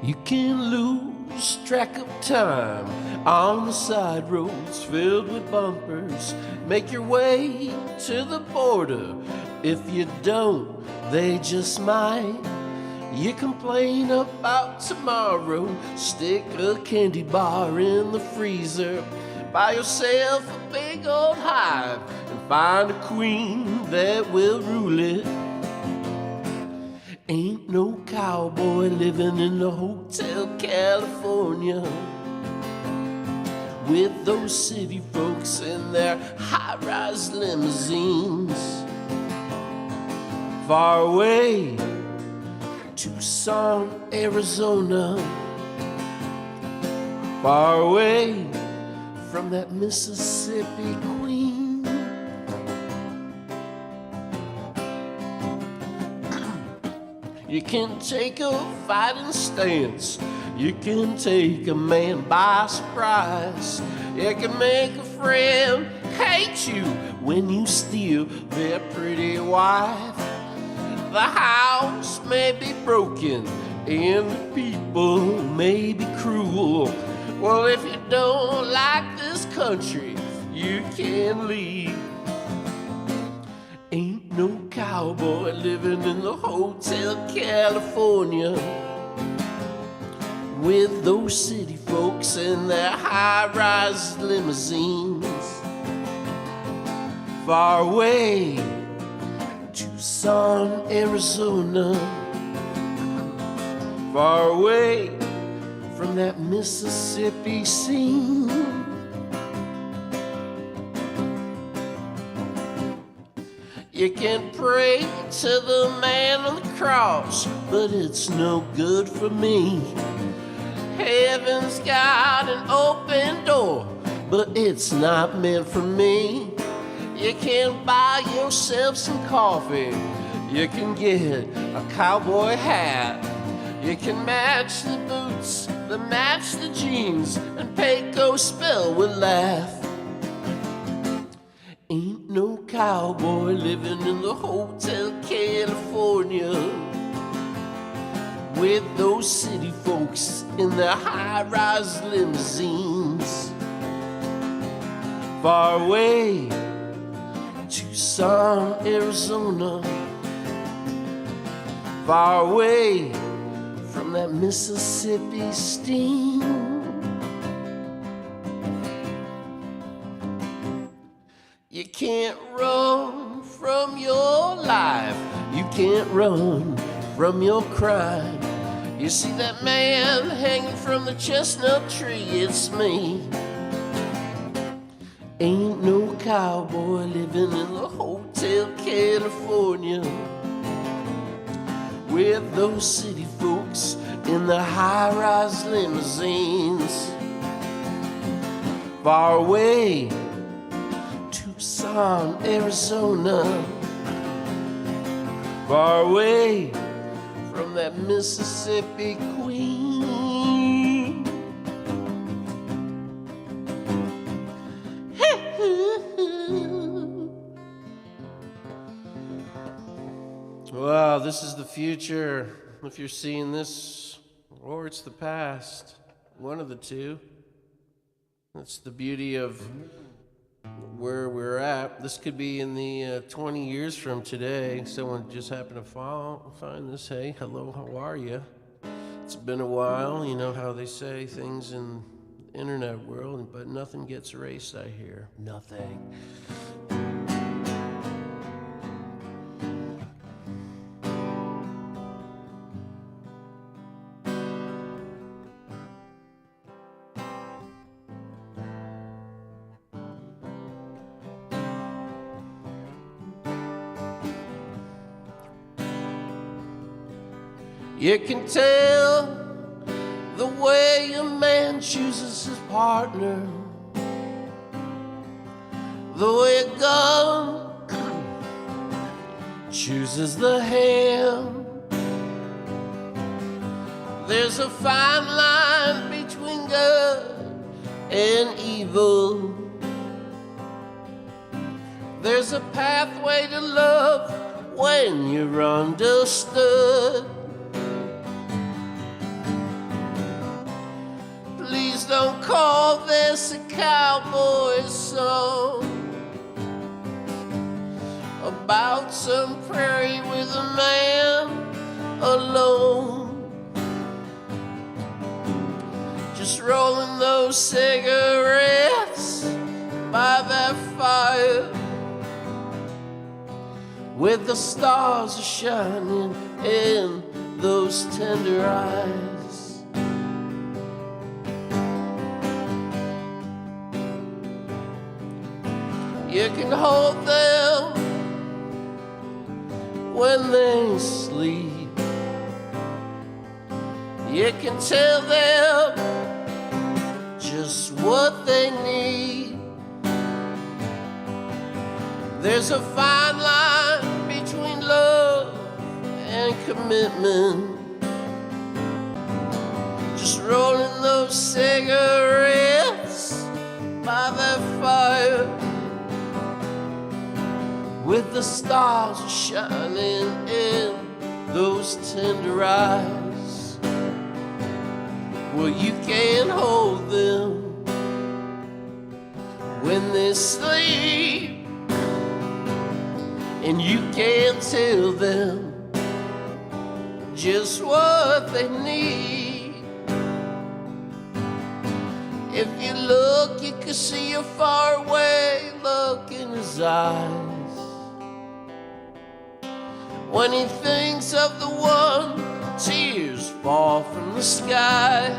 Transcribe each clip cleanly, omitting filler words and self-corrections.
You can lose track of time on the side roads filled with bumpers. Make your way to the border. If you don't, they just might. You complain about tomorrow. Stick a candy bar in the freezer. Buy yourself a big old hive and find a queen that will rule it. Ain't no cowboy living in the Hotel California with those city folks in their high-rise limousines. Far away, Tucson, Arizona. Far away from that Mississippi queen. You can take a fighting stance. You can take a man by surprise. You can make a friend hate you when you steal their pretty wife. The house may be broken and the people may be cruel. Well, if you don't like this country, you can leave. Ain't no cowboy living in the Hotel California with those city folks in their high-rise limousines. Far away, Tucson, Arizona. Far away from that Mississippi scene. You can pray to the man on the cross, but it's no good for me. Heaven's got an open door, but it's not meant for me. You can buy yourself some coffee. You can get a cowboy hat. You can match the boots that match the jeans, and Pecos spell will laugh. Ain't no cowboy living in the Hotel California with those city folks in their high-rise limousines. Far away, Tucson, Arizona. Far away from that Mississippi steam. You can't run from your life. You can't run from your crime. You see that man hanging from the chestnut tree? It's me. Ain't no cowboy living in the Hotel California with those city folks in the high-rise limousines. Far away, Tucson, Arizona. Far away from that Mississippi queen. Wow, this is the future. If you're seeing this, or it's the past, one of the two. That's the beauty of where we're at. This could be in the 20 years from today. Someone just happened to find this. Hey, hello, how are you? It's been a while. You know how they say things in the internet world, but nothing gets erased, I hear. Nothing. You can tell the way a man chooses his partner, the way a gun chooses the ham. There's a fine line between good and evil. There's a pathway to love when you're understood. this a cowboy song about some prairie with a man alone, just rolling those cigarettes by that fire, with the stars shining in those tender eyes. You can hold them when they sleep. You can tell them just what they need. There's a fine line between love and commitment, just rolling those cigarettes by that fire, with the stars shining in those tender eyes. Well, you can't hold them when they sleep, and you can't tell them just what they need. If you look, you can see a faraway look in his eyes when he thinks of the one tears fall from the sky.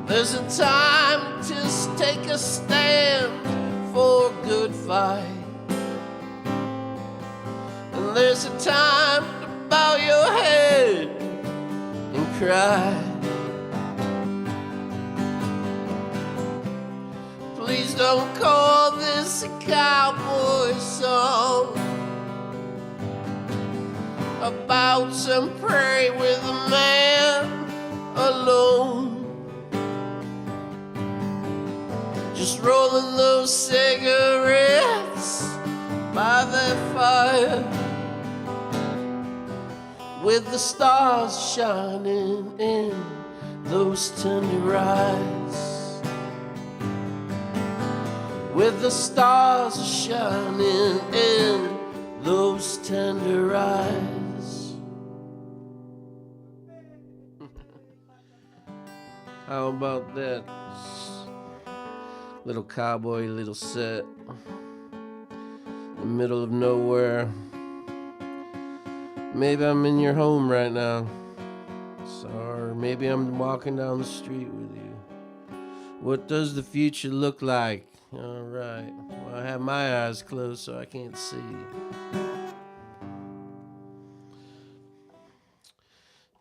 There's a time to take a stand for a good fight, and there's a time to bow your head and cry. Please don't call this a cowboy song about some prairie with a man alone, just rolling those cigarettes by that fire, with the stars shining in those tender eyes, with the stars shining in those tender eyes. How about that little cowboy little set in the middle of nowhere? Maybe I'm in your home right now, or maybe I'm walking down the street with you. What does the future look like? All right, well, I have my eyes closed so I can't see.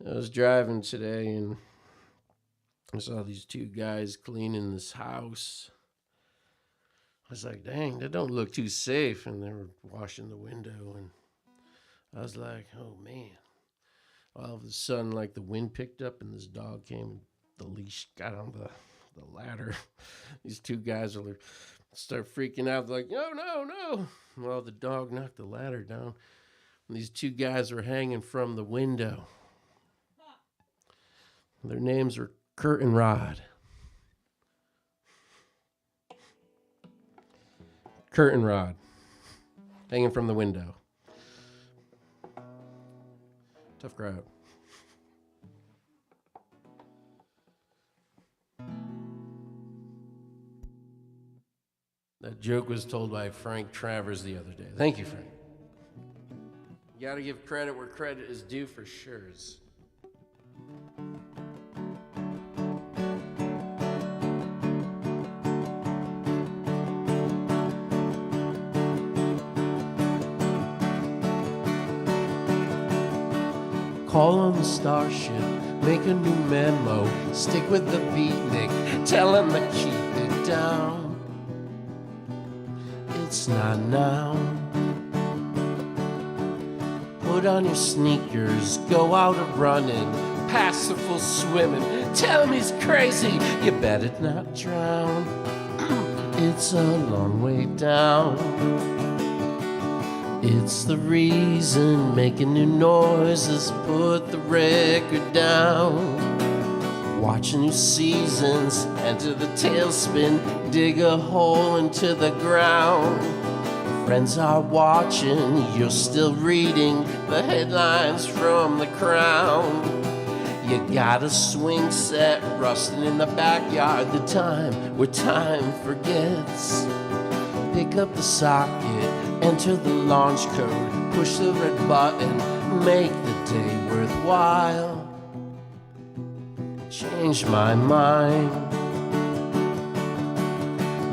I was driving today and I saw these two guys cleaning this house. I was like, dang, that don't look too safe. And they were washing the window, and I was like, oh man. All of a sudden, like, the wind picked up and this dog came, the leash got on the ladder. These two guys will start freaking out, like, no. Well, the dog knocked the ladder down, and these two guys were hanging from the window. Their names were Kurt and Rod. Kurt and Rod, hanging from the window. Tough crowd. That joke was told by Frank Travers the other day. Thank you, Frank. You gotta give credit where credit is due for sure. Call on the starship, make a new memo, stick with the beatnik, tell him to keep it down. It's not now. Put on your sneakers, go out a running, pass the full swimming, tell him he's crazy, you better not drown. It's a long way down. It's the reason, making new noises, put the record down. Watch new seasons enter the tailspin, dig a hole into the ground. Friends are watching, you're still reading the headlines from the Crown. You got a swing set rusting in the backyard, the time where time forgets. Pick up the socket, enter the launch code, push the red button, make the day worthwhile. Change my mind.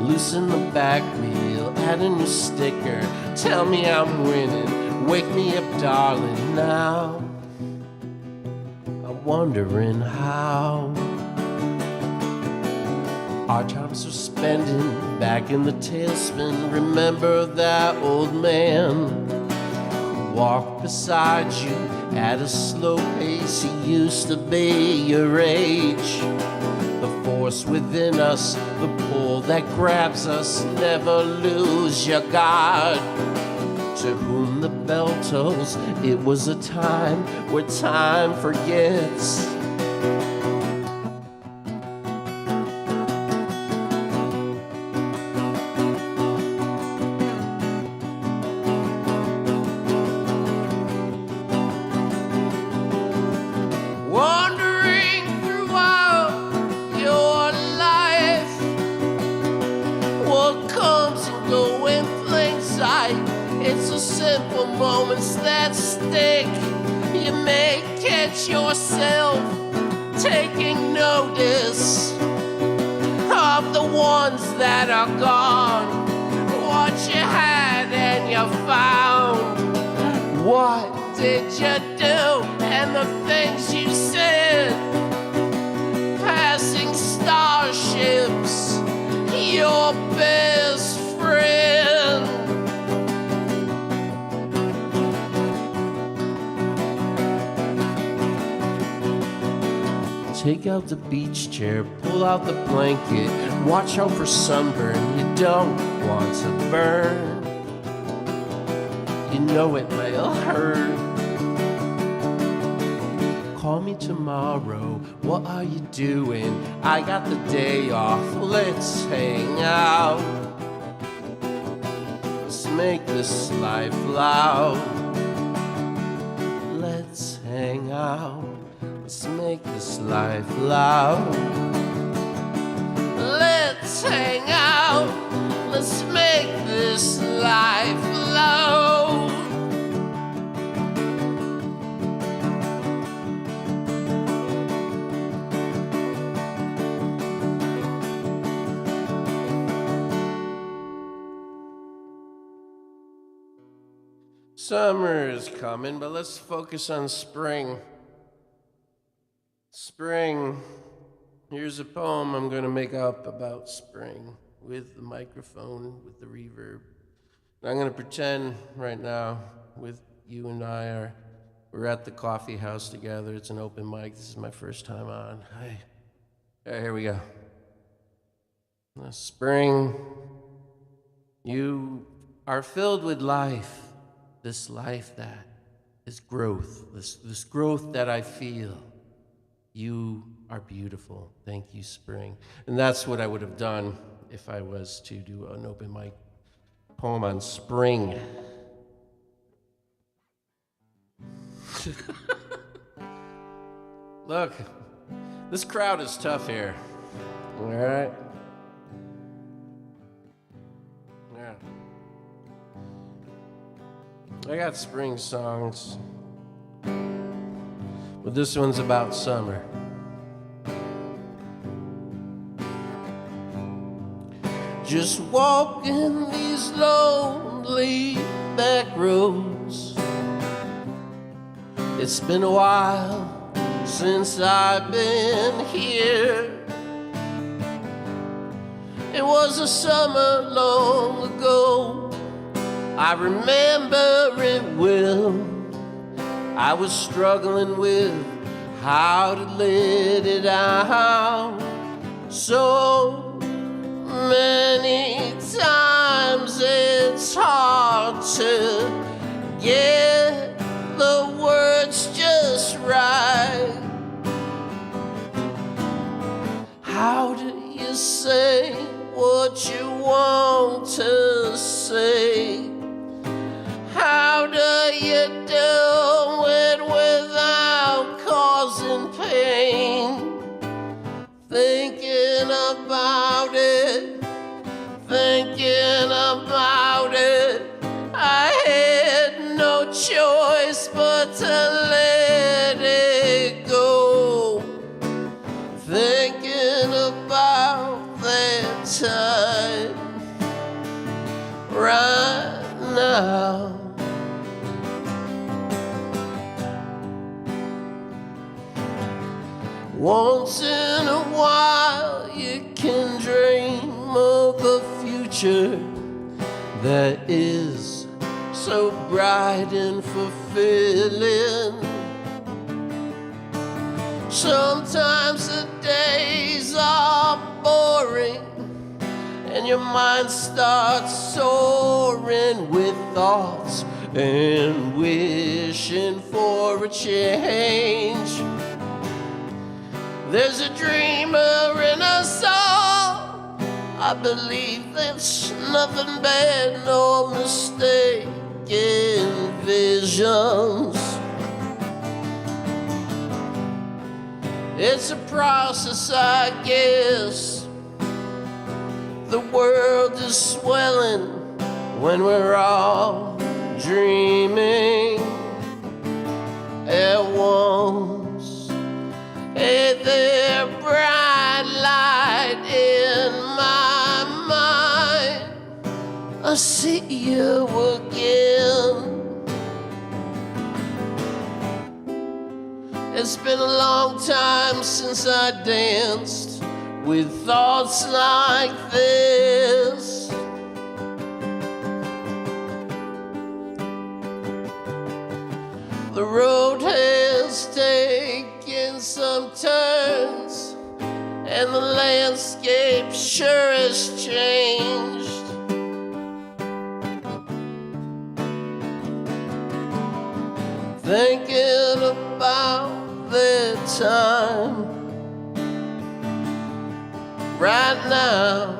Loosen the back wheel, add a new sticker. Tell me I'm winning, wake me up, darling, now. I'm wondering how. Our times are spending back in the tailspin. Remember that old man who walked beside you at a slow pace. He used to be your age. The force within us, the pull that grabs us. Never lose your guard. To whom the bell tolls, it was a time where time forgets. It's the simple moments that stick. You may catch yourself taking notice of the ones that are gone. What you had and you found. What did you do and the things you said. Passing starships, your best friend. Take out the beach chair, pull out the blanket, watch out for sunburn, you don't want to burn. You know it will hurt. Call me tomorrow, what are you doing? I got the day off, let's hang out. Let's make this life loud. Let's hang out. Let's make this life loud. Let's hang out. Let's make this life loud. Summer is coming, but let's focus on spring. Spring. Here's a poem I'm going to make up about spring with the microphone, with the reverb. I'm going to pretend right now with you and we're at the coffee house together. It's an open mic. This is my first time on. Hi. All right, here we go. Spring. You are filled with life. This life that is growth. This growth that I feel. You are beautiful. Thank you, spring. And that's what I would have done if I was to do an open mic poem on spring. Look, this crowd is tough here. All right? Yeah. I got spring songs. But this one's about summer. Just walking these lonely back roads. It's been a while since I've been here. It was a summer long ago. I remember it well. I was struggling with how to let it out. So many times it's hard to get the words just right. what you want to say. How do you do it without causing pain? Thinking about it, I had no choice but to let it go. Thinking about that time right now. Once in a while you can dream of a future that is so bright and fulfilling. Sometimes the days are boring and your mind starts soaring with thoughts and wishing for a change. There's a dreamer in us all. I believe that's nothing bad, no mistaken visions. It's a process, I guess. The world is swelling when we're all dreaming at once. Hey there, bright light in my mind, I see you again. It's been a long time since I danced with thoughts like this. The road has taken some turns, and the landscape sure has changed. Thinking about that time right now.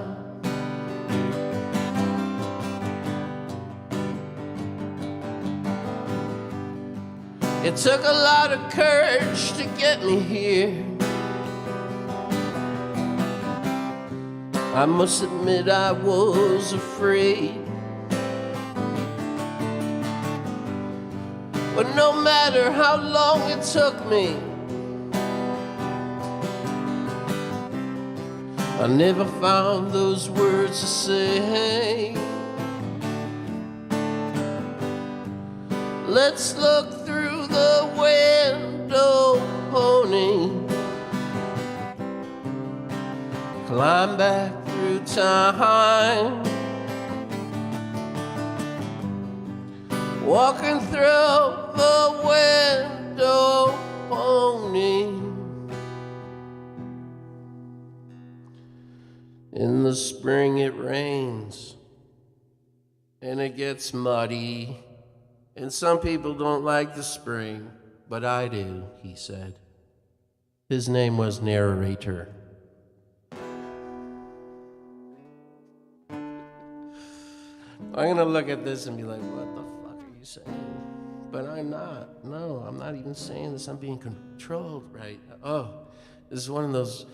It took a lot of courage to get me here. I must admit I was afraid. But no matter how long it took me, I never found those words to say. Let's look through the window, pony. Climb back through time. Walking through the window, pony. In the spring it rains, and it gets muddy, and some people don't like the spring, but I do, he said. His name was Narrator. I'm gonna look at this and be like, what the fuck are you saying? But I'm not. No, I'm not even saying this. I'm being controlled, right? Oh, this is one of those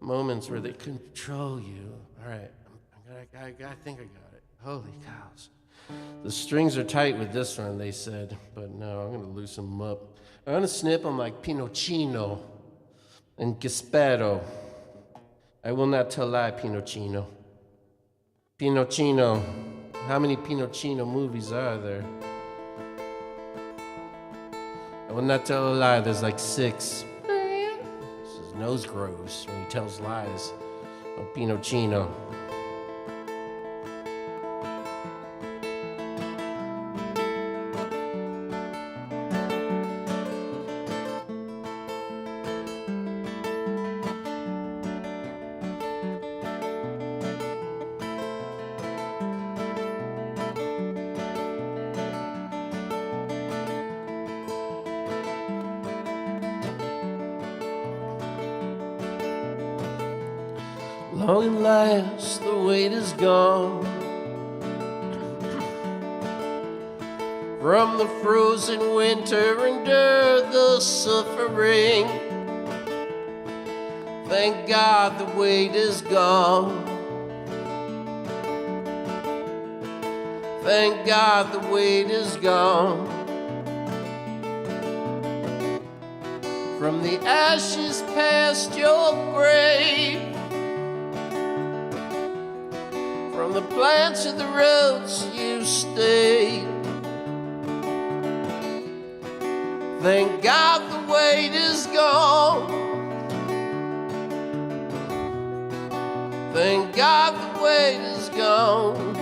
moments where they control you. All right, I think I got it. Holy cows. The strings are tight with this one, they said, but no, I'm going to loosen them up. I'm going to snip them like Pinocchino and Gaspero. I will not tell lie, Pinocchino. Pinocchino. How many Pinocchino movies are there? I will not tell a lie, there's like 6. His nose grows when he tells lies. Oh, Pinocchino. long and last the weight is gone from the frozen winter endure the suffering. Thank God the weight is gone. Thank God the weight is gone. From the ashes past your grave, from the plants of the roads you stayed. Thank God the weight is gone. Thank God the weight is gone.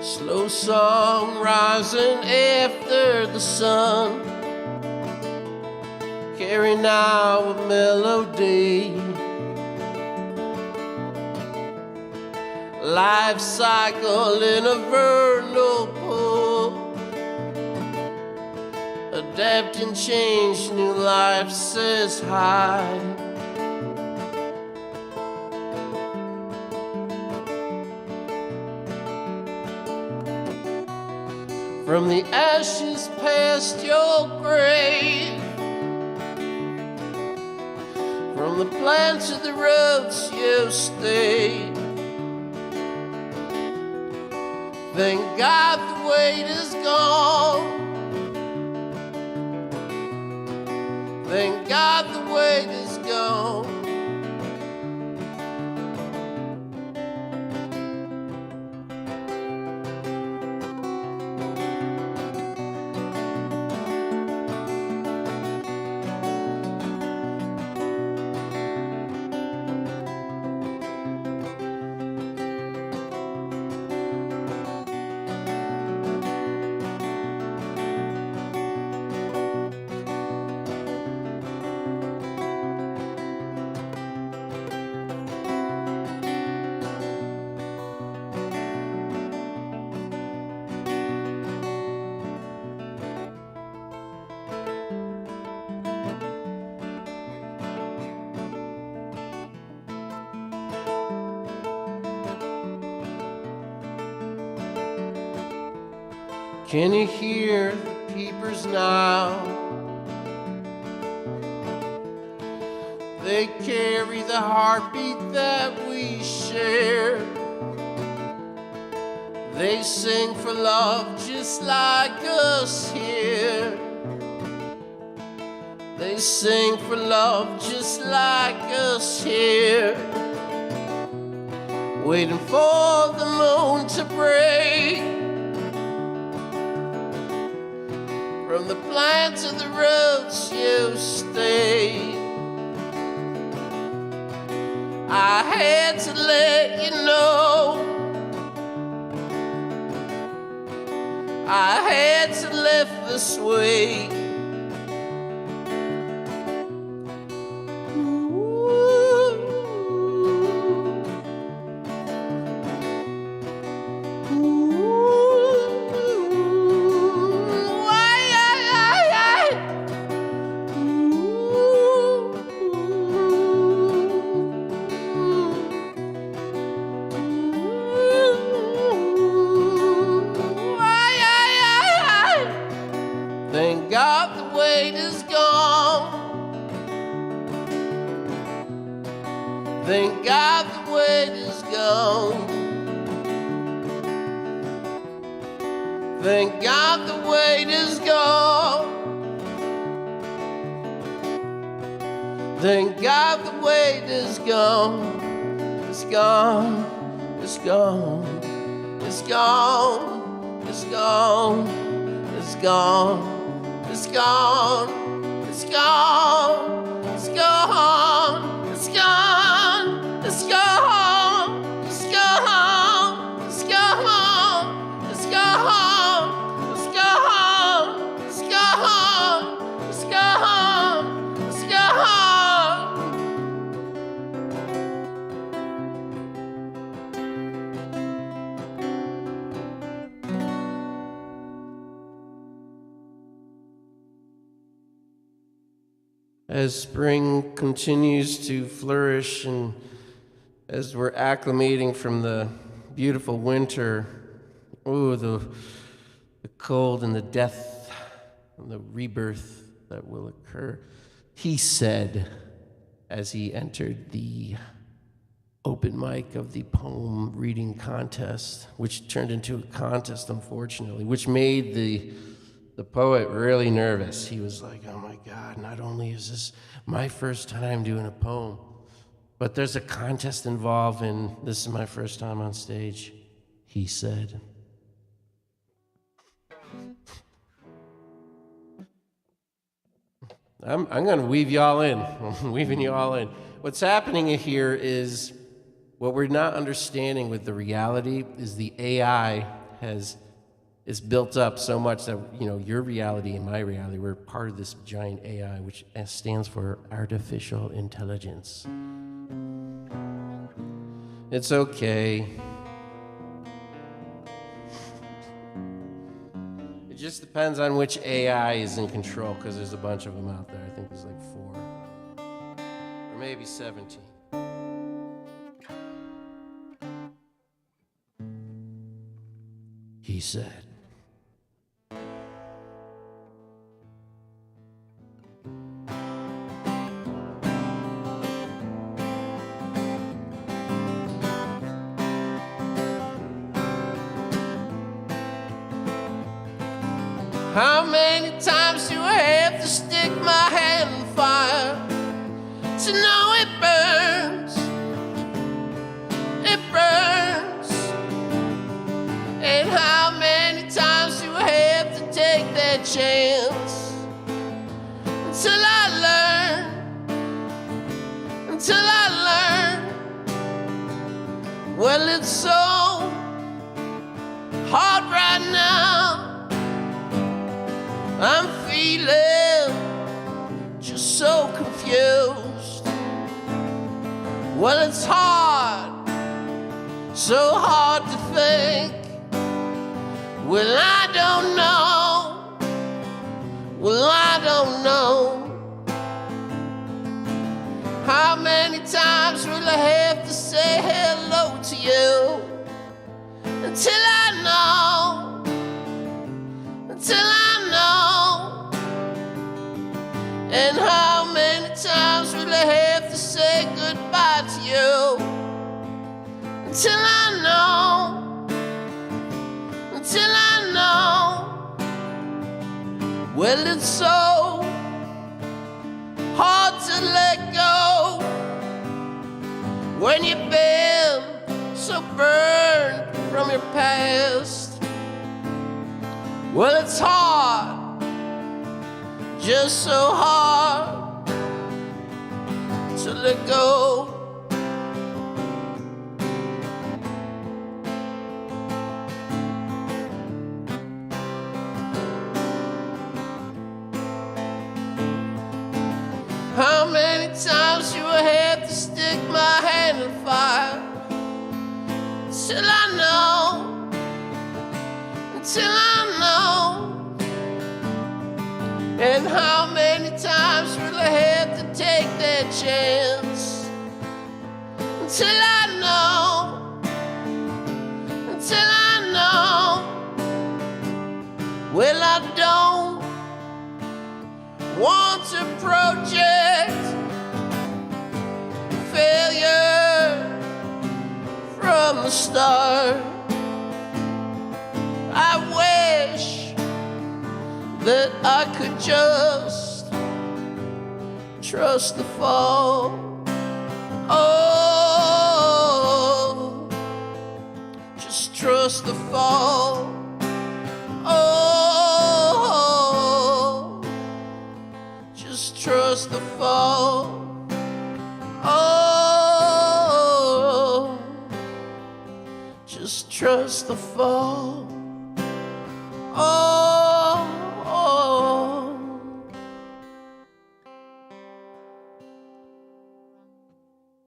Slow song rising after the sun, carry now a melody. Life cycle in a vernal pool, adapt and change, new life says hi. From the ashes past your grave, from the plants of the roads you stayed. Thank God the weight is gone. Thank God the weight is gone. Can you hear the peepers now? They carry the heartbeat that we share. They sing for love just like us here. They sing for love just like us here. Waiting for the moon to break. From the plants of the roads you stayed. I had to let you know. I had to lift this weight. Thank God the weight is gone. Thank God the weight is gone. Thank God the weight is gone. Thank God the weight is gone. It's gone. It's gone. It's gone. It's gone. It's gone. It's gone, it's gone, it's gone, it's gone, it's gone, it's gone. as spring continues to flourish and as we're acclimating from the beautiful winter, the cold and the death and the rebirth that will occur, he said as he entered the open mic of the poem reading contest, which turned into a contest, unfortunately, which made the poet really nervous. He was like, oh my God, not only is this my first time doing a poem, but there's a contest involved, and this is my first time on stage, he said. I'm going to weave y'all in. I'm weaving you all in. What's happening here is what we're not understanding with the reality is the AI is built up so much that, your reality and my reality, we're part of this giant AI, which stands for artificial intelligence. It's okay. It just depends on which AI is in control, because there's a bunch of them out there. I think there's like 4 or maybe 17. He said. How many times do I have to stick my hand in fire to know it burns? It burns. And how many times do I have to take that chance until I learn? Until I learn. Well, it's so hard right now. I'm feeling just so confused. Well, it's hard, so hard to think. Well, I don't know. Well, I don't know. How many times will I have to say hello to you until I know? Until I know. And how many times will I have to say goodbye to you until I know? Until I know. Well, it's so hard to let go when you've been so burned from your past. Well, it's hard, just so hard to let go. How many times do I have to stick my hand in fire till I know? Until I know. And how many times will I have to take that chance until I know? Until I know. Well, I don't want to project failure from the start. I wish that I could just trust the fall. Oh, just trust the fall. Oh, just trust the fall. Oh, just trust the fall. Oh, oh.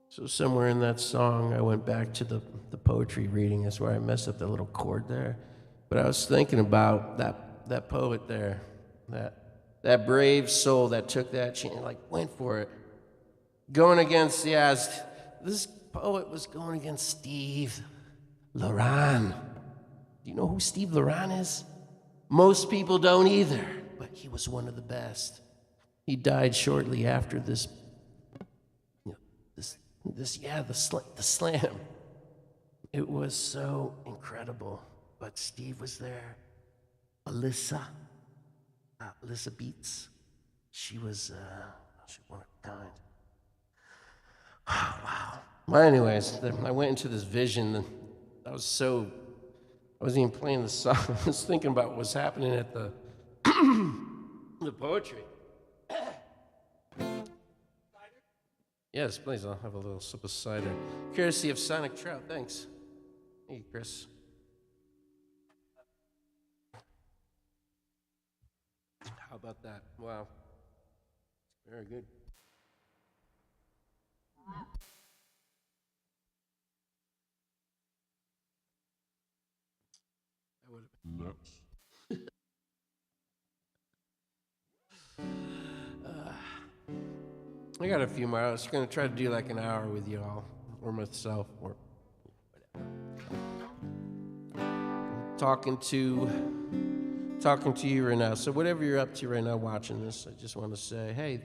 So somewhere in that song, I went back to the poetry reading. That's where I messed up the little chord there. But I was thinking about that poet there, that that brave soul that took that chance, like went for it. Going against, this poet was going against Steve Laran. Do you know who Steve Laran is? Most people don't either, but he was one of the best. He died shortly after the slam. It was so incredible, but Steve was there. Alyssa Beats. She was one of a kind. Oh, wow. Well, anyways, I went into this vision, and I wasn't even playing the song. I was thinking about what was happening at the poetry. Yes, please, I'll have a little sip of cider. Courtesy of Sonic Trout, thanks. Thank you, Chris. How about that? Wow. Very good. That would have been nuts. I got a few more. I was going to try to do like an hour with y'all, or myself, or whatever. Talking to you right now. So whatever you're up to right now watching this, I just want to say, hey,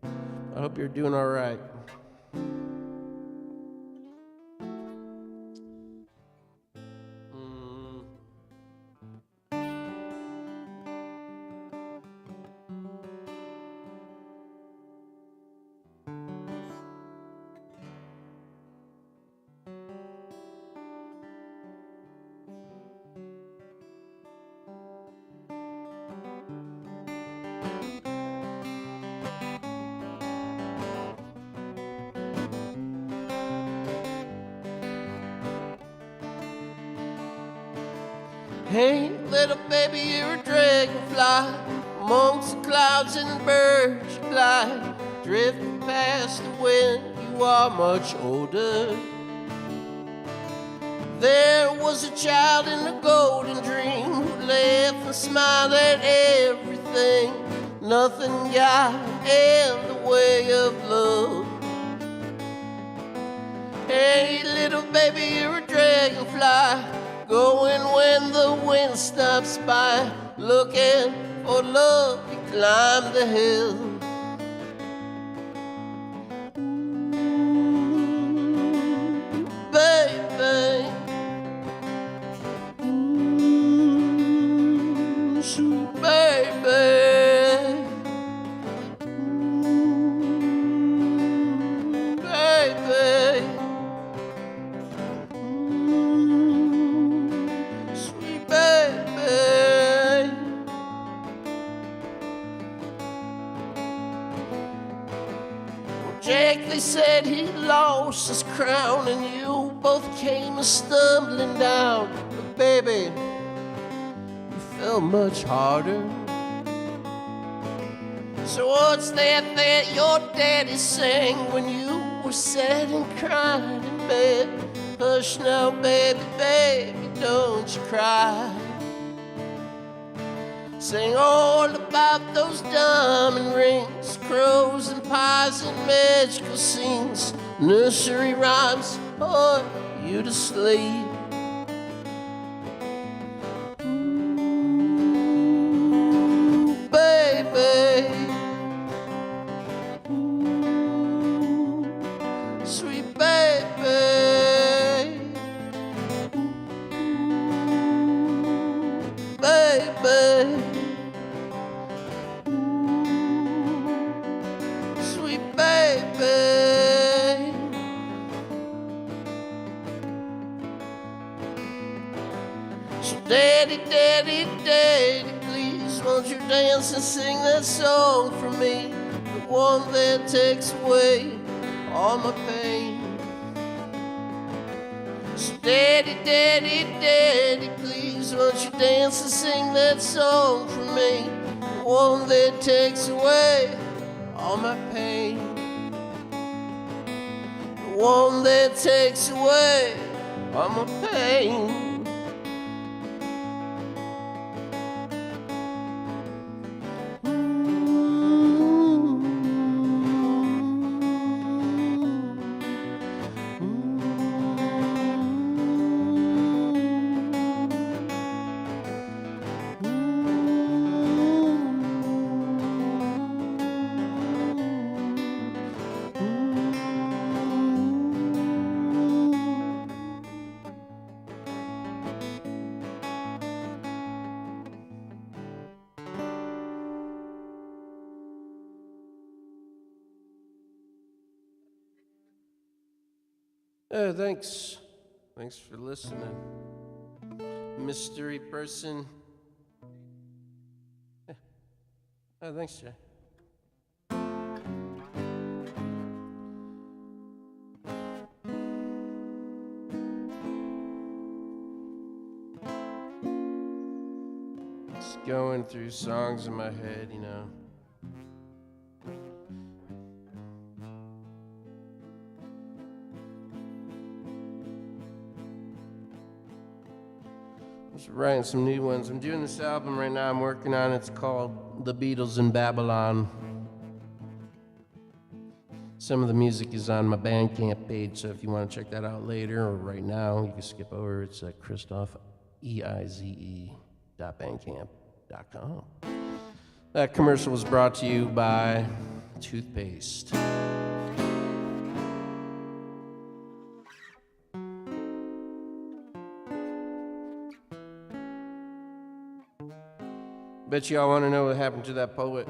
I hope you're doing all right. Hey, little baby, you're a dragonfly amongst the clouds and birds you fly, drifting past the wind. You are much older. There was a child in a golden dream who laughed and smiled at everything. Nothing got in the way of love. Hey, little baby, you're a dragonfly, going when the wind stops by, looking for love, you climb the hill. Baby, sweet baby, baby. Jack, they said he lost his crown, and you both came stumbling down. But baby, you fell much harder. So what's that your daddy sang when you were sad and crying in bed? Hush now, baby, baby, don't you cry. Sing all about those diamond rings, crows and pies and magical scenes, nursery rhymes for you to sleep. Ooh, baby, ooh, sweet baby, ooh, baby. Baby, so daddy, daddy, daddy, please won't you dance and sing that song for me, the one that takes away all my pain. So daddy, daddy, daddy, please won't you dance and sing that song for me, the one that takes away all my pain. One that takes away all my pain. Ooh, Thanks. Thanks for listening. Mystery person. Yeah. Oh, thanks, Jay. Just going through songs in my head, you know. Just writing some new ones. I'm doing this album right now I'm working on. It's called The Beatles in Babylon. Some of the music is on my Bandcamp page, so if you want to check that out later or right now, you can skip over. It's at Christoph Eize.bandcamp.com. That commercial was brought to you by toothpaste. Bet y'all want to know what happened to that poet.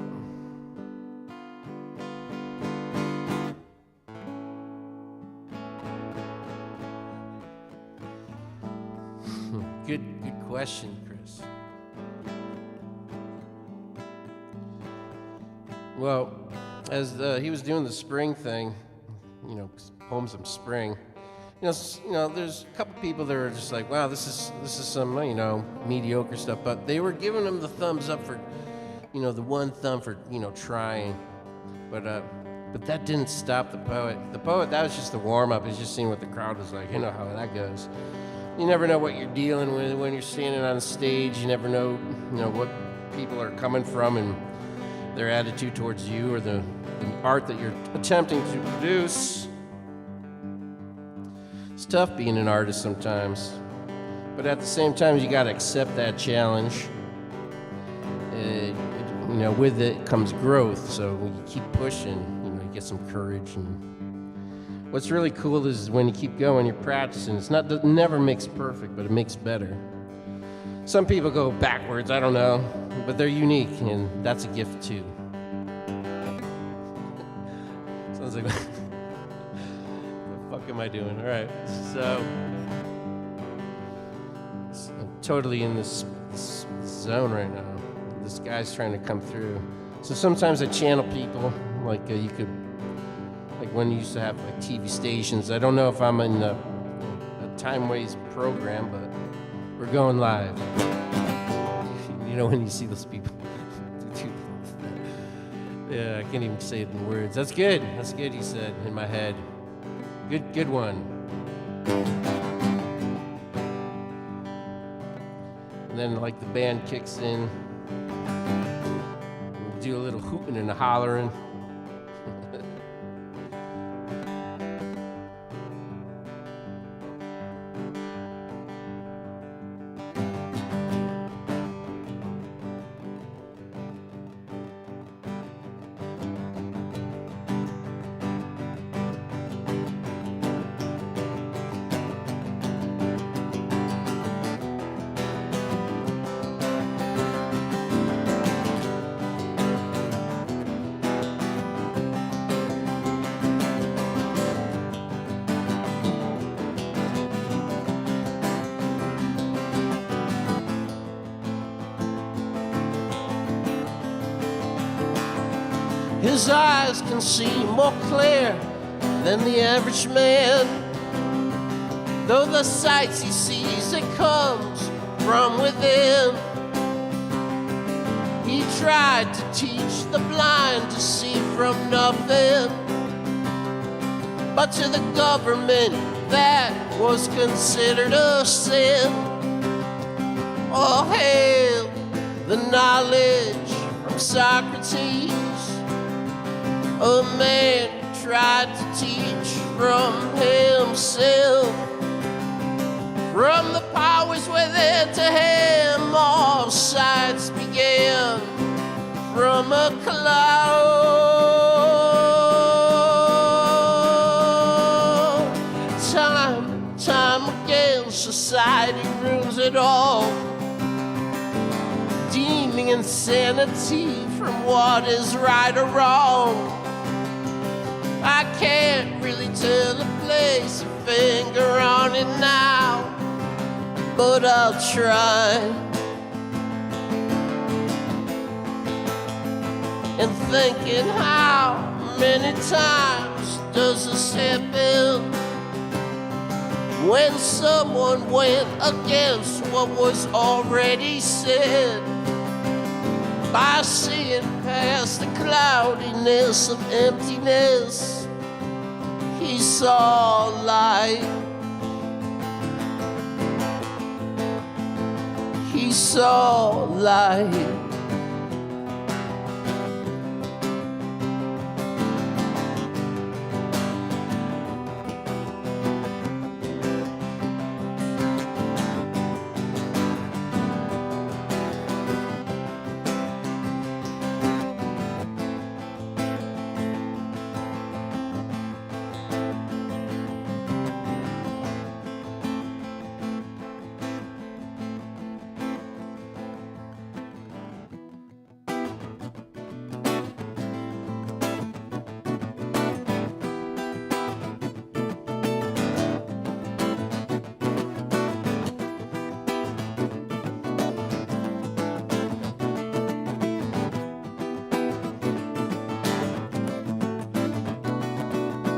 Good question, Chris. Well, as he was doing the spring thing, you know, poems of spring. You know, there's a couple people that are just like, wow, this is some, you know, mediocre stuff. But they were giving him the thumbs up for, you know, the one thumb for, you know, trying. But that didn't stop the poet. The poet, that was just the warm up. It's just seeing what the crowd was like. You know how that goes. You never know what you're dealing with when you're standing on stage. You never know, you know, what people are coming from and their attitude towards you or the art that you're attempting to produce. It's tough being an artist sometimes, but at the same time, you got to accept that challenge. You know, with it comes growth. So when you keep pushing, you know, you get some courage. And what's really cool is when you keep going, you're practicing. It never makes perfect, but it makes better. Some people go backwards, I don't know, but they're unique, and that's a gift too. Sounds like. What am I doing? All right, so I'm totally in this zone right now. This guy's trying to come through. So sometimes I channel people, like you could, like when you used to have like TV stations. I don't know if I'm in a time-waste program, but we're going live. You know when you see those people. Yeah, I can't even say it in words. That's good, he said in my head. Good one. And then like the band kicks in. We do a little hooting and a hollering. His eyes can see more clear than the average man. Though the sights he sees, it comes from within. He tried to teach the blind to see from nothing, but to the government that was considered a sin. All hail the knowledge from Socrates, a man who tried to teach from himself. From the powers within to him, all sights began. From a cloud, time again, society ruins it all, deeming insanity from what is right or wrong. I can't really tell a place finger on it now, but I'll try. And thinking, how many times does this happen when someone went against what was already said? By seeing past the cloudiness of emptiness, he saw light. He saw light.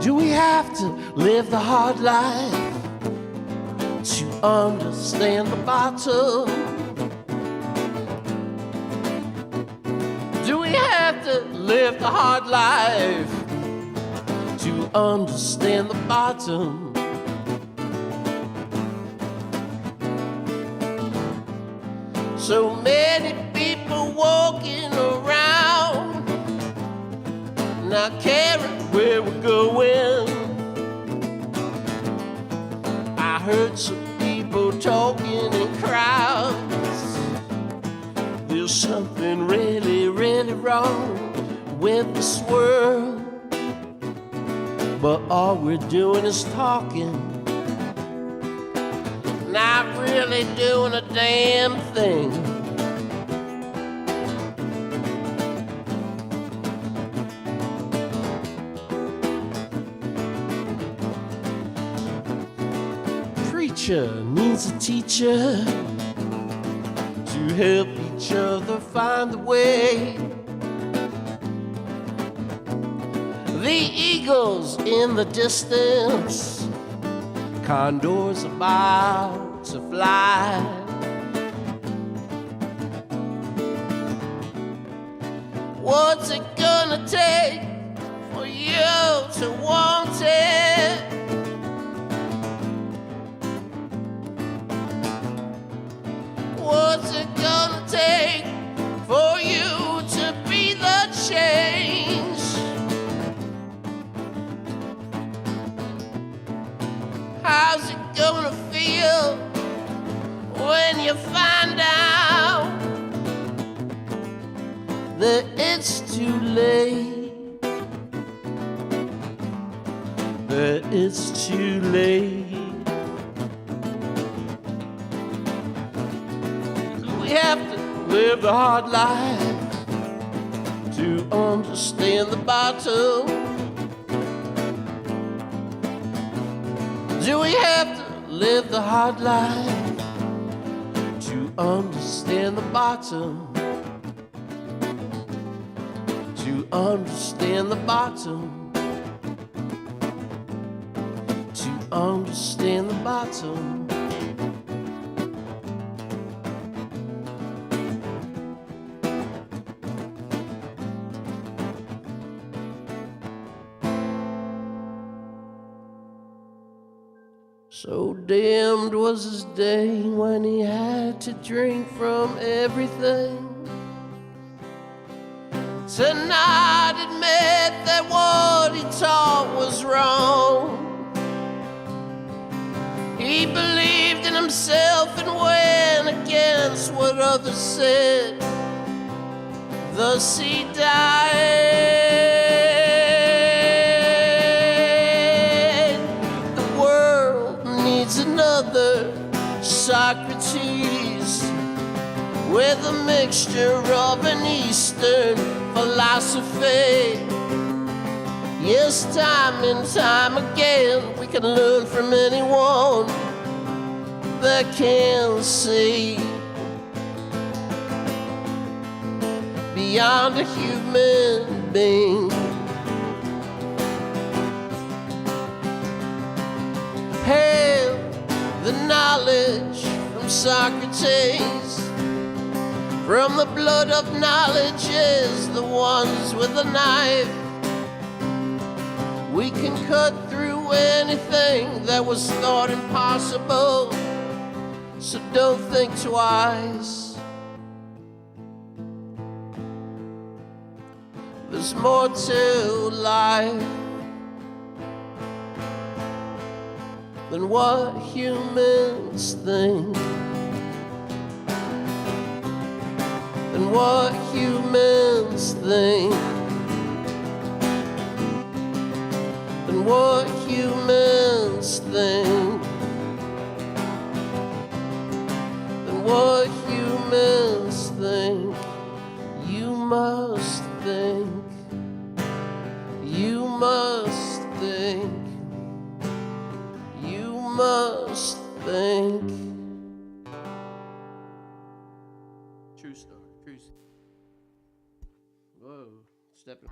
Do we have to live the hard life to understand the bottom? Do we have to live the hard life to understand the bottom? So many people walking around, not caring where we're going. I heard some people talking in crowds. There's something really, really wrong with this world, but all we're doing is talking, not really doing a damn thing. Needs a teacher to help each other find the way. The eagles in the distance, condors about to fly. What's it gonna take for you to want it? What's it gonna take for you to be the change? How's it gonna feel when you find out that it's too late? That it's too late. We have to live the hard life to understand the bottom. Do we have to live the hard life to understand the bottom? To understand the bottom. To understand the bottom. So damned was his day when he had to drink from everything, to not admit that what he taught was wrong. He believed in himself and went against what others said. Thus he died. Another Socrates with a mixture of an Eastern philosophy. Yes, time and time again we can learn from anyone that can see beyond a human being. Hail the knowledge from Socrates, from the blood of knowledges, the ones with a knife. We can cut through anything that was thought impossible, so don't think twice. There's more to life than what humans think, than what humans think, than what humans think, than what humans think. You must think, you must think, you must think. True story, true story. Whoa, stepping.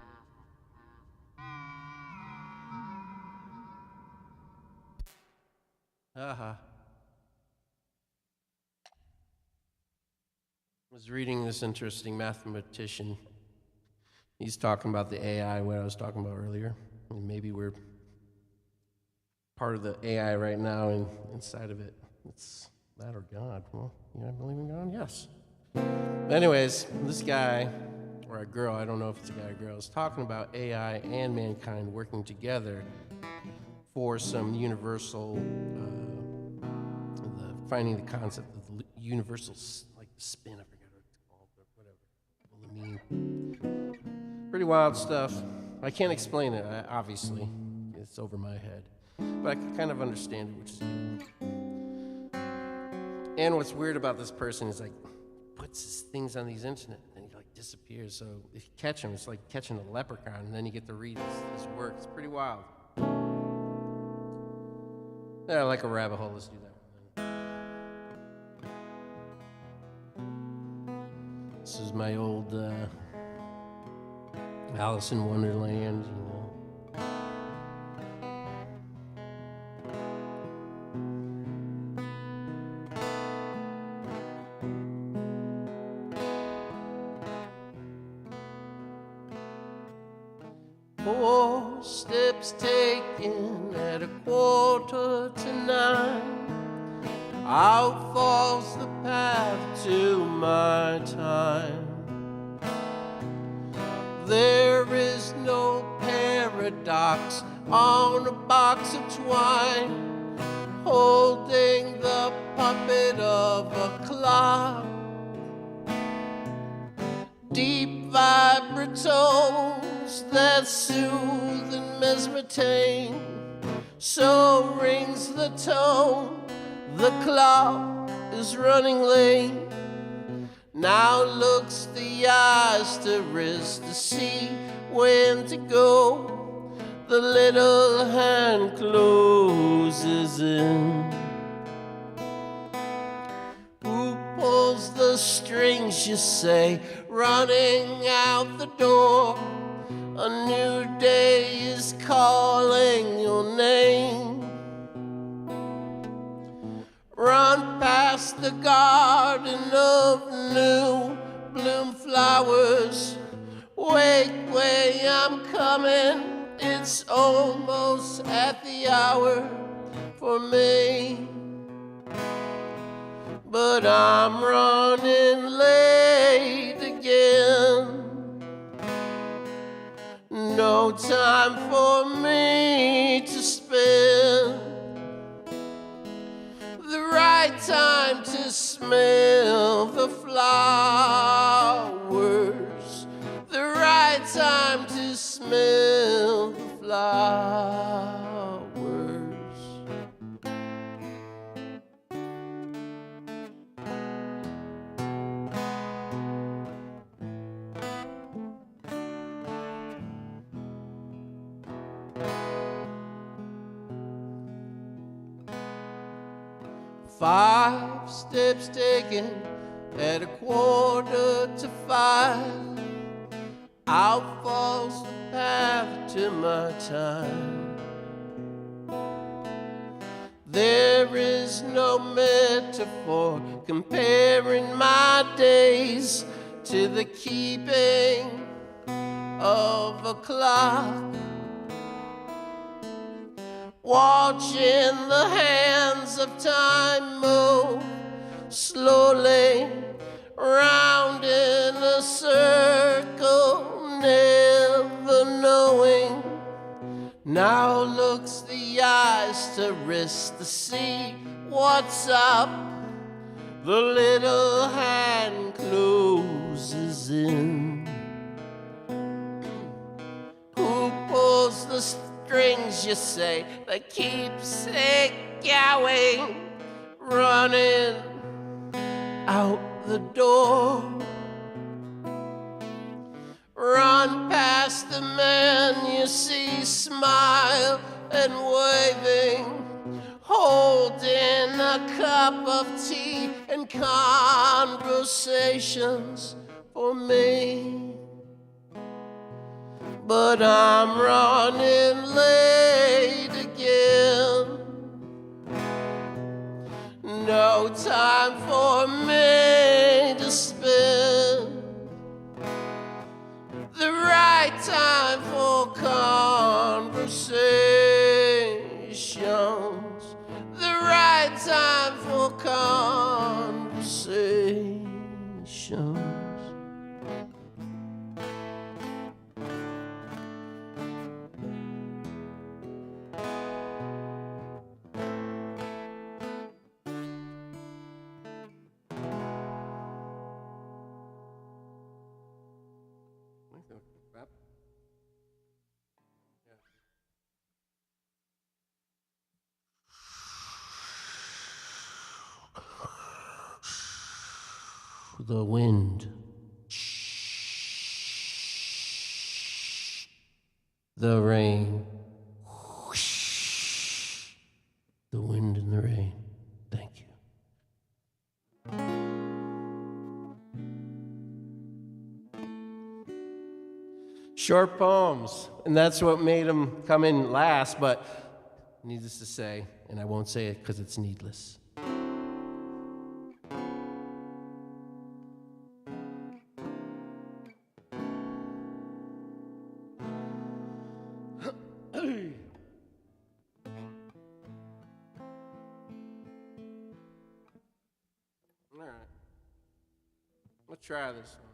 I was reading this interesting mathematician. He's talking about the AI, what I was talking about earlier. And maybe we're part of the AI right now and inside of it. It's that or God. Well, you know, I believe in God? Yes. But anyways, this guy, or a girl, I don't know if it's a guy or girl, is talking about AI and mankind working together for some universal, finding the concept of the universal, like the spin, I forget what it's called, but whatever. Well, I mean, pretty wild stuff. I can't explain it, obviously. It's over my head. But I can kind of understand it, which is good. And what's weird about this person is like, puts his things on these internet, and he like disappears. So if you catch him, it's like catching a leprechaun, and then you get to read his work. It's pretty wild. Yeah, like a rabbit hole. Let's do that. This is my old Alice in Wonderland, you know. Four steps taken at 8:45. Out falls the path to my time. There is no paradox on a box of twine, holding the puppet of a clock. Deep vibratones that soothe and mesmerize, so rings the tone. The clock is running late. Now looks the eyes to wrist to see when to go. The little hand closes in. Who pulls the strings, you say, running out the door? A new day is calling your name. Run past the garden of new bloom flowers. Wait, wait, I'm coming. It's almost at the hour for me. But I'm running late again. No time for me to spend. The right time to smell the flowers. The right time to smell the flowers. 5 steps taken at 4:45. Out falls the path to my time. There is no metaphor comparing my days to the keeping of a clock. Watching the hands of time move slowly round in a circle, never knowing. Now looks the eyes to wrist to see what's up. The little hand closes in. Who pulls the strings, you say, that keeps it going? Running out the door. Run past the man you see smile and waving, holding a cup of tea and conversations for me. But I'm running late again. No time for me to spend. The right time for conversations. The right time for conversations. The wind. The rain. The wind and the rain. Thank you. Short poems, and that's what made them come in last, but needless to say, and I won't say it because it's needless. All right, let's try this one.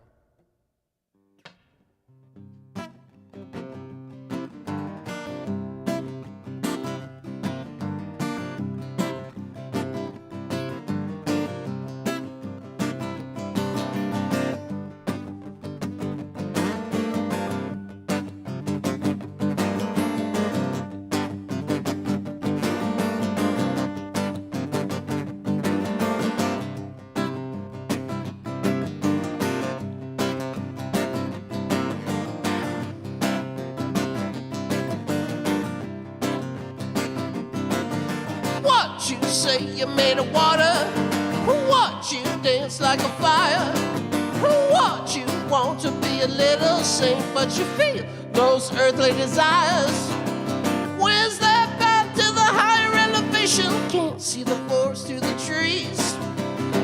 You say you're made of water, what you dance like a fire, what you want to be a little saint, but you feel those earthly desires. Where's that path to the higher elevation? Can't see the forest through the trees.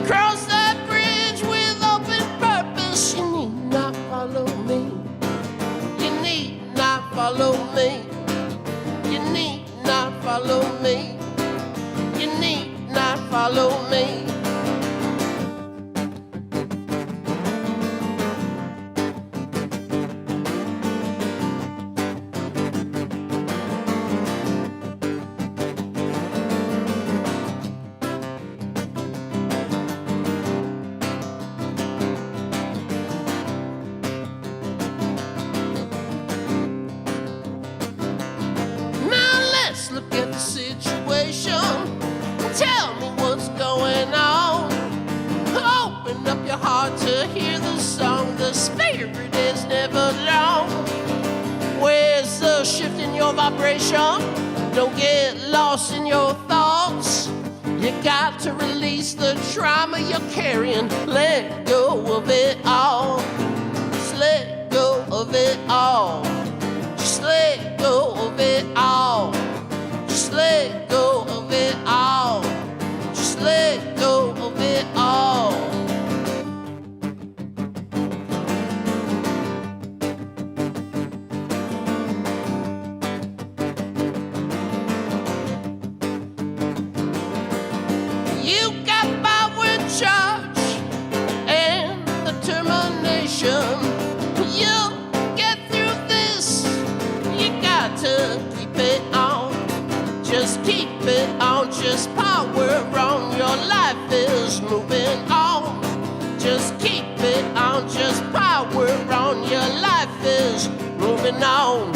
Cross that bridge with open purpose. You need not follow me. You need not follow me. You need not follow me. You need not follow me. Now let's look at the situation. Tell me what's going on. Open up your heart to hear the song. The spirit is never long. Where's the shift in your vibration? Don't get lost in your thoughts. You got to release the trauma you're carrying. Let go of it all. Just let go of it all. Just let go of it all. Just let go of it all. Just let go of it all. You got power, charge, and determination. You'll get through this. You got to keep it on. Just keep it on. Just power on. Your life is moving on. Just keep it on. Just power on. Your life is moving on.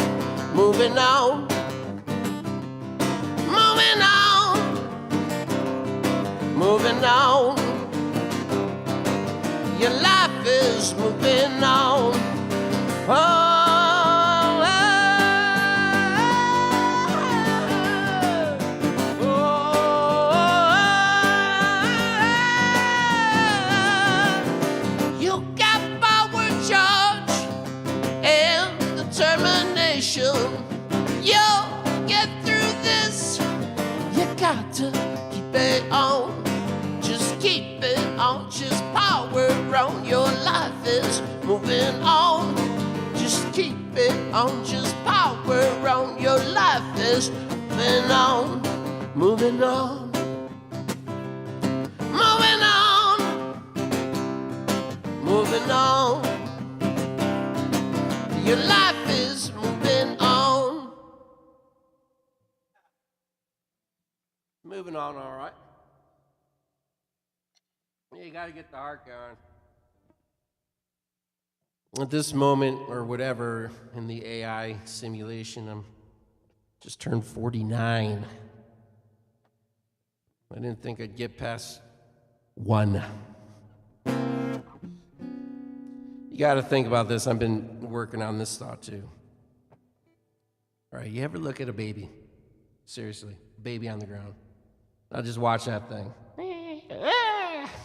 Moving on. Moving on. Moving on. Your life is moving on. Oh. You'll get through this. You got to keep it on. Just keep it on. Just power on. Your life is moving on. Just keep it on. Just power on. Your life is moving on. Moving on. Moving on. Moving on. Your life is moving on. Moving on, all right. Yeah, you got to get the heart going. At this moment, or whatever, in the AI simulation, I'm just turned 49. I didn't think I'd get past 1. You got to think about this. I've been working on this thought too. All right, you ever look at a baby? Seriously, baby on the ground. I'll just watch that thing.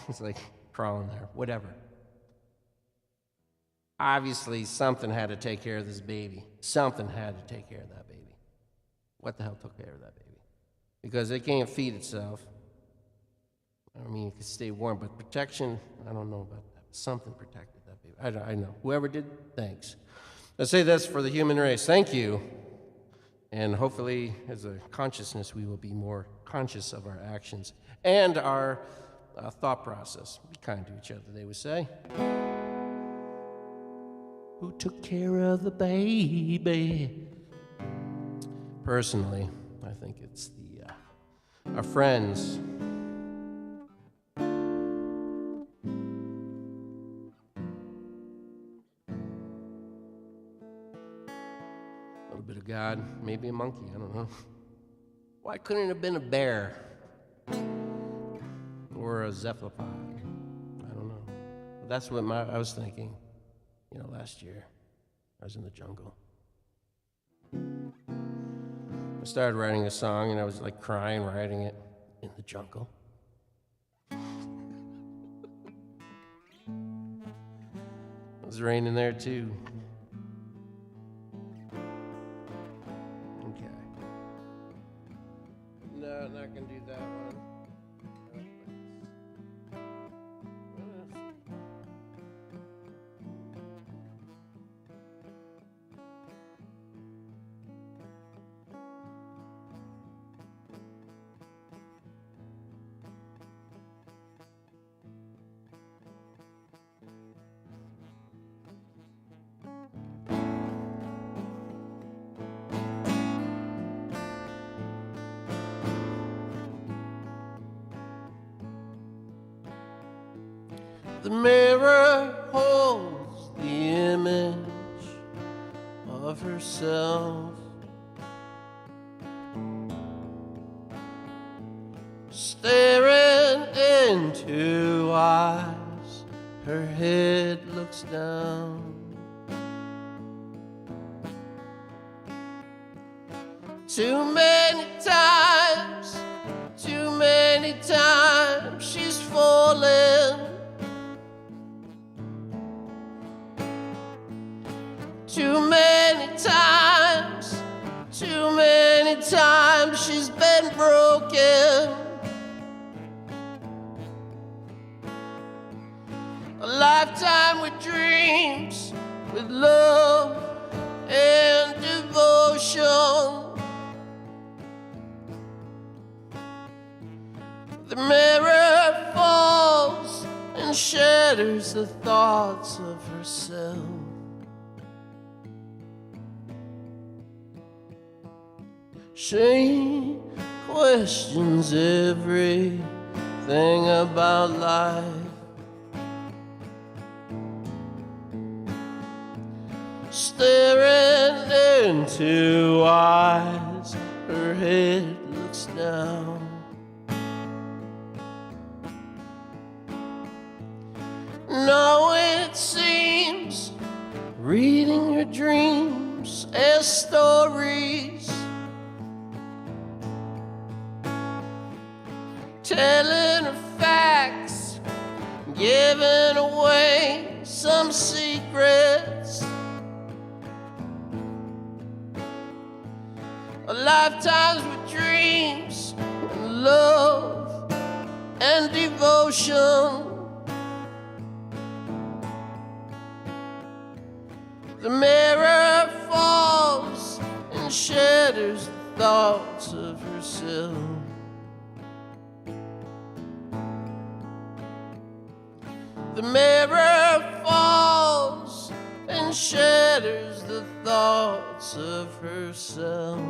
It's like crawling there, whatever. Obviously, something had to take care of this baby. Something had to take care of that baby. What the hell took care of that baby? Because it can't feed itself. I mean, it can stay warm, but protection, I don't know about that. Something protected that baby. I know. Whoever did, thanks. I say this for the human race. Thank you. And hopefully, as a consciousness, we will be more conscious of our actions and our thought process. Be kind to each other, they would say. Who took care of the baby? Personally, I think it's our friends. A little bit of God, maybe a monkey, I don't know. Why couldn't it have been a bear? Or a cephalopod? I don't know. But that's what I was thinking, last year. I was in the jungle. I started writing a song, and I was like crying, writing it in the jungle. It was raining there too. Okay. No, not gonna do that one. The mirror holds the image of herself, staring into eyes, her head looks down. Too many times Too many times she's been broken. A lifetime with dreams, with love and devotion. The mirror falls and shatters the thoughts of herself. She questions everything about life. Staring into eyes, her head looks down. No, it seems, reading her dreams as stories, telling her facts, giving away some secrets. A lifetime's with dreams and love and devotion. The mirror falls and shatters the thoughts of herself. The mirror falls and shatters the thoughts of herself.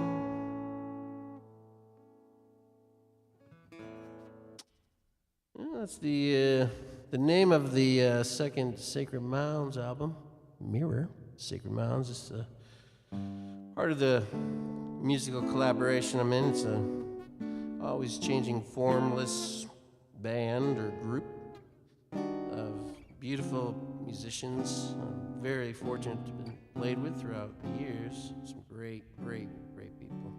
Well, that's the name of the second Sacred Mounds album, Mirror. Sacred Mounds is part of the musical collaboration I'm in. It's a always changing formless band or group of beautiful musicians I'm very fortunate to have been played with throughout the years. Some great people.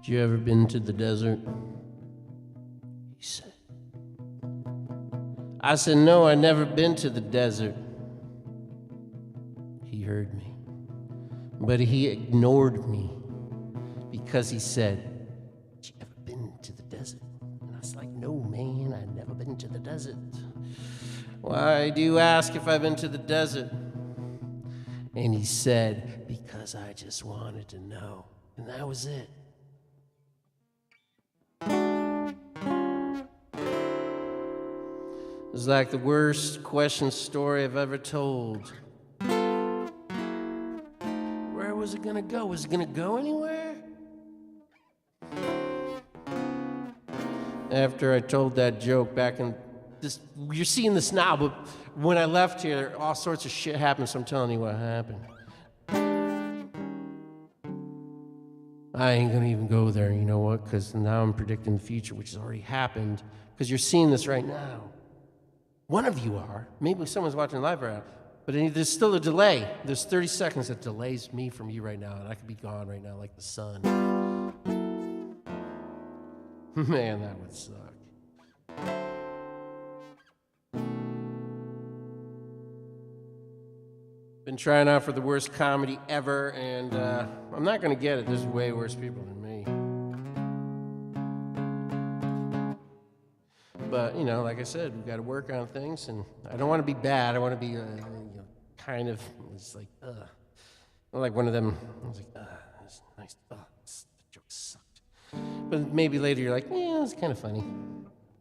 You ever been to the desert? He said. I said, no, I never been to the desert. He heard me. But he ignored me because he said, you ever been to the desert? And I was like, no, man, I've never been to the desert. Why do you ask if I've been to the desert? And he said, because I just wanted to know. And that was it. It was like the worst question story I've ever told. Where was it gonna go? Was it gonna go anywhere? After I told that joke back in this, you're seeing this now, but when I left here, all sorts of shit happened, so I'm telling you what happened. I ain't gonna even go there, you know what? Because now I'm predicting the future, which has already happened, because you're seeing this right now. One of you are. Maybe someone's watching live right now. But there's still a delay. There's 30 seconds that delays me from you right now, and I could be gone right now like the sun. Man, that would suck. Been trying out for the worst comedy ever, and I'm not going to get it. There's way worse people than me. But, you know, like I said, we've got to work on things, and I don't want to be bad. I want to be, kind of, it's like, like one of them, I was like, that's nice, the joke sucked. But maybe later you're like, yeah, it's kind of funny.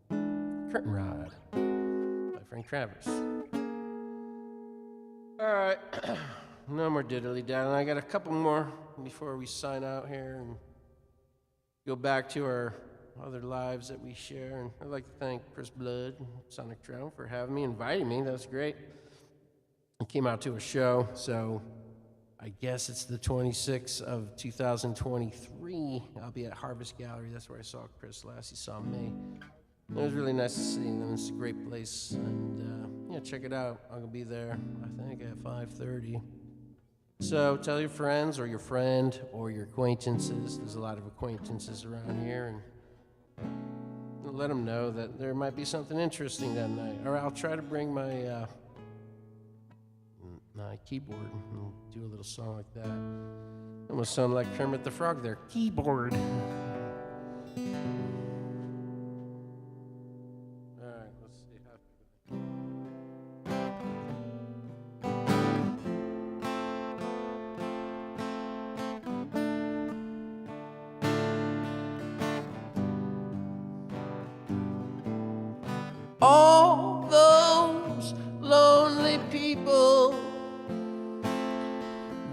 Curtain Rod by Frank Travers. All right, no more diddly daddling. I got a couple more before we sign out here and go back to our other lives that we share. And I'd like to thank Chris Blood and Sonic Drown for having me, inviting me. That was great. I came out to a show, so I guess it's the 26th of 2023. I'll be at Harvest Gallery. That's where I saw Chris last. He saw me. It was really nice to see them. It's a great place. And, yeah, check it out. I'm gonna be there, I think, at 5:30. So tell your friends or your friend or your acquaintances. There's a lot of acquaintances around here, and let them know that there might be something interesting that night. Or I'll try to bring my keyboard and do a little song like that. I'm gonna sound like Kermit the Frog there. Keyboard. All right, let's see how. All those lonely people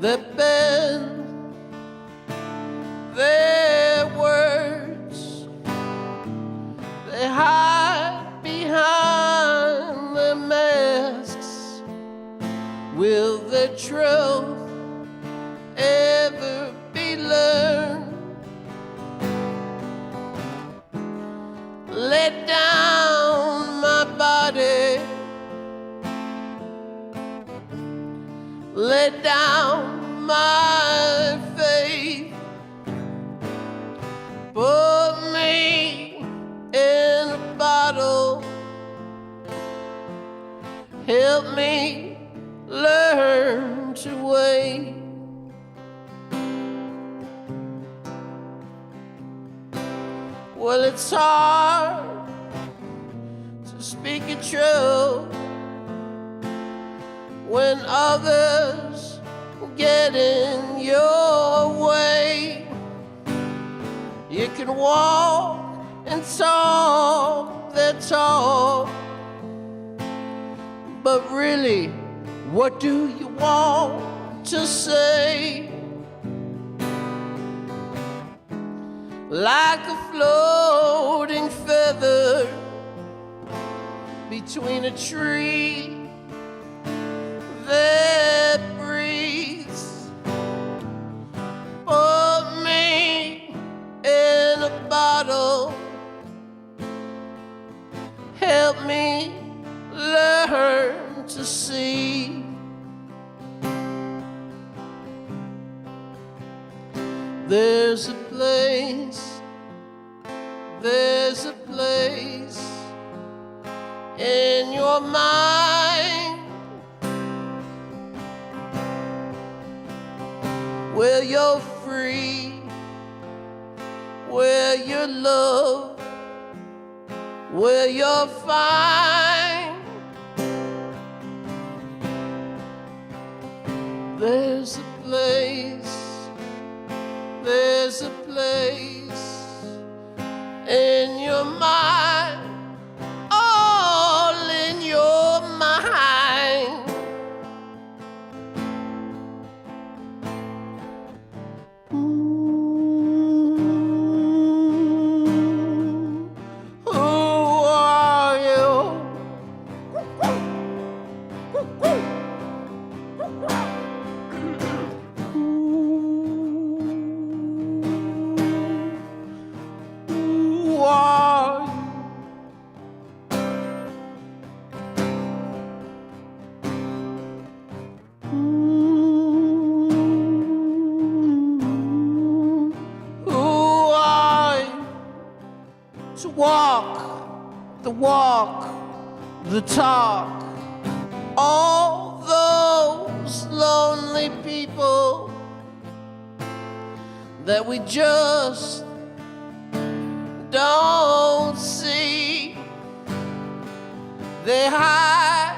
that bend their words, they hide behind their masks. Will the truth ever be learned? Let down my body, let down my faith, put me in a bottle, help me learn to wait. Well, it's hard to speak it true when others get in your way. You can walk and talk their talk, but really, what do you want to say? Like a floating feather between a tree that breathes, put me in a bottle, help me learn to see. There's a place in your mind where you're free, where you're loved, where you're fine. There's a place in your mind, all in your mind. Who are you? To walk the walk, the talk, all those lonely people that we just don't see. They hide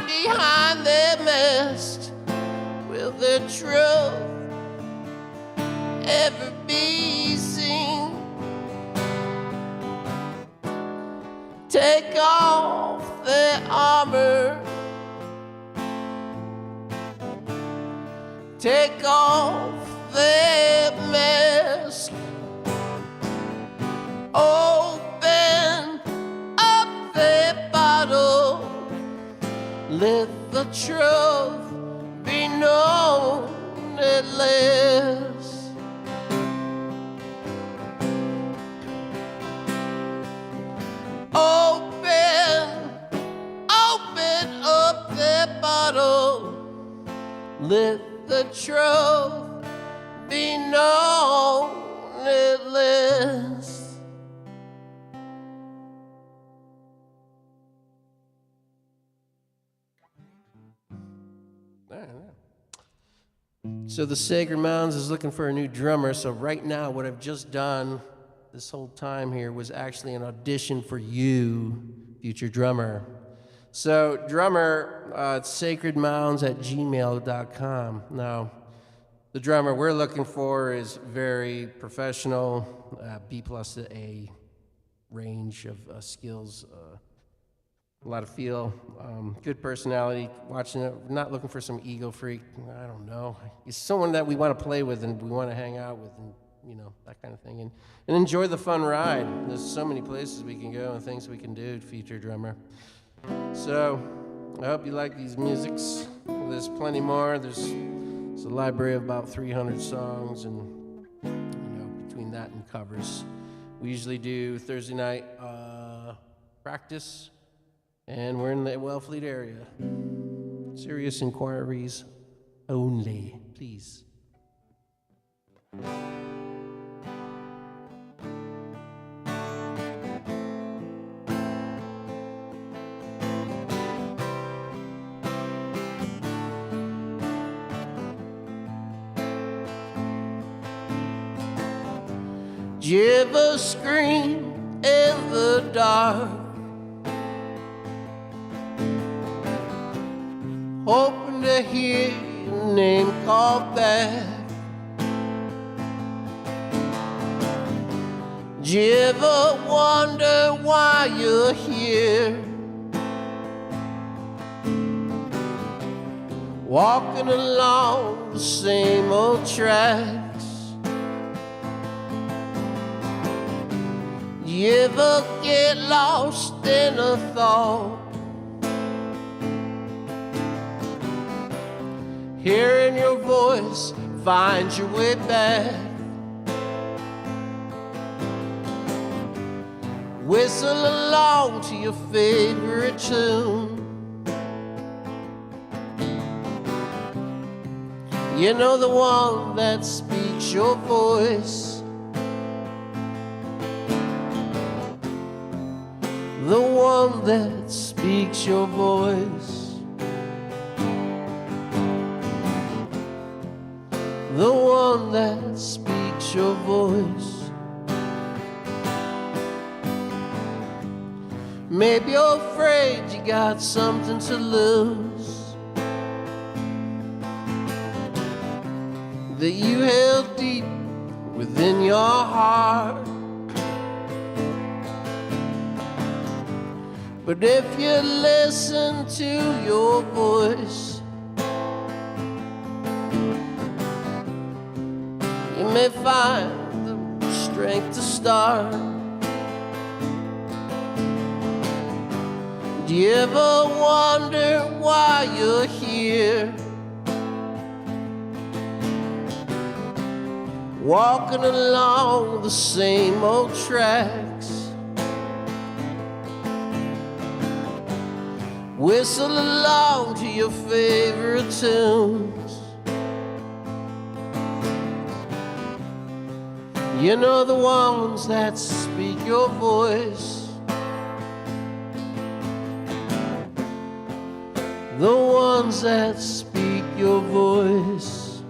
behind their mask. Will their truth ever be seen? Take off their armor, take off their mask, open up their bottle, let the truth be known at last. Open let the truth be known at last. So the Sacred Mounds is looking for a new drummer. So right now, what I've just done this whole time here was actually an audition for you, future drummer. So drummer, it's sacredmounds@gmail.com. Now, the drummer we're looking for is very professional, B plus to A range of skills, a lot of feel, good personality. Watching it, we're not looking for some ego freak. I don't know. He's someone that we want to play with and we want to hang out with, and that kind of thing, and enjoy the fun ride. There's so many places we can go and things we can do. Future drummer. So I hope you like these musics. There's plenty more. There's a library of about 300 songs, and between that and covers, we usually do Thursday night practice. And we're in the Wellfleet area. Serious inquiries only, please. Did you ever scream in the dark, hoping to hear your name called back? Did you ever wonder why you're here, walking along the same old tracks? Did you ever get lost in a thought, hearing your voice find your way back? Whistle along to your favorite tune. You know, the one that speaks your voice, the one that speaks your voice, the one that speaks your voice. Maybe you're afraid you got something to lose, that you held deep within your heart. But if you listen to your voice, you may find the strength to start. Do you ever wonder why you're here, walking along the same old tracks? Whistle along to your favorite tunes. You know, the ones that speak your voice, the ones that speak your voice.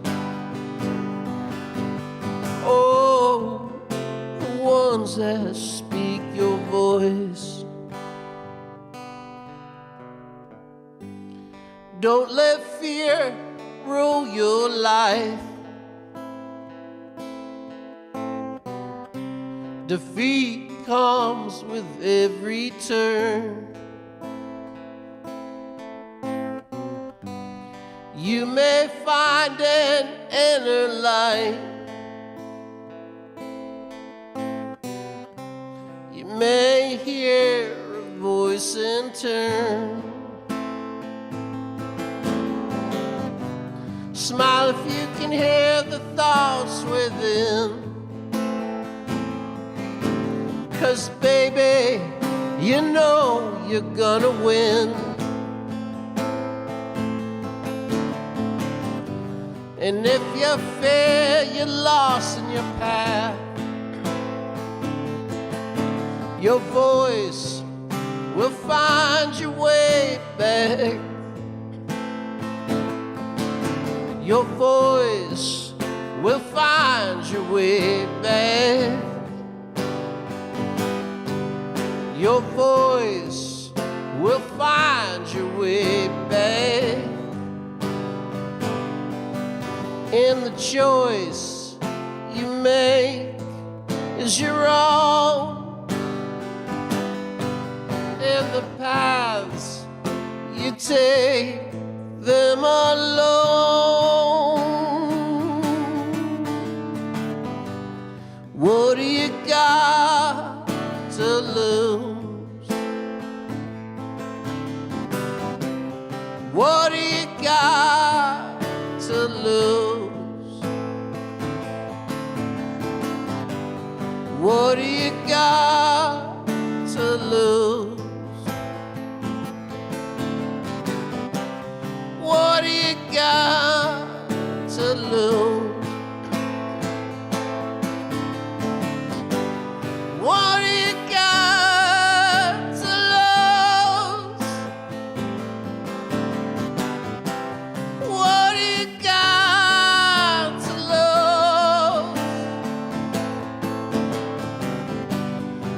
Oh, the ones that speak your voice. Don't let fear rule your life. Defeat comes with every turn. You may find an inner light, you may hear a voice in turn. Smile if you can hear the thoughts within, 'cause baby, you know you're gonna win. And if you fear you're lost in your path, your voice will find your way back. Your voice will find your way back. Your voice will find your way back. And the choice you make is your own, and the paths you take, them alone. What do you got to lose? What do you got to lose? What do you got to lose? What do you got to lose? What do you got to lose? What do you got to lose?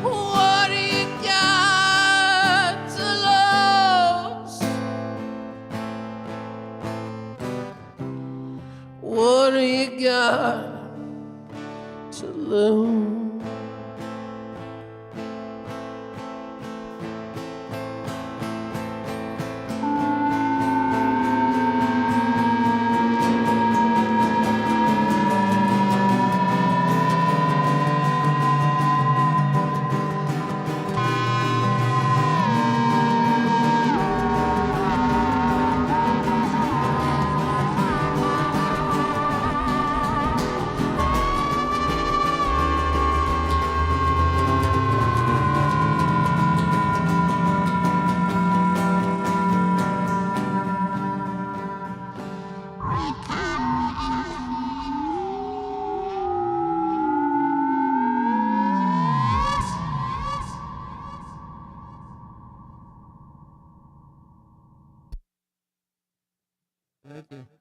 What do you got to lose? What do you got to lose? Thank you.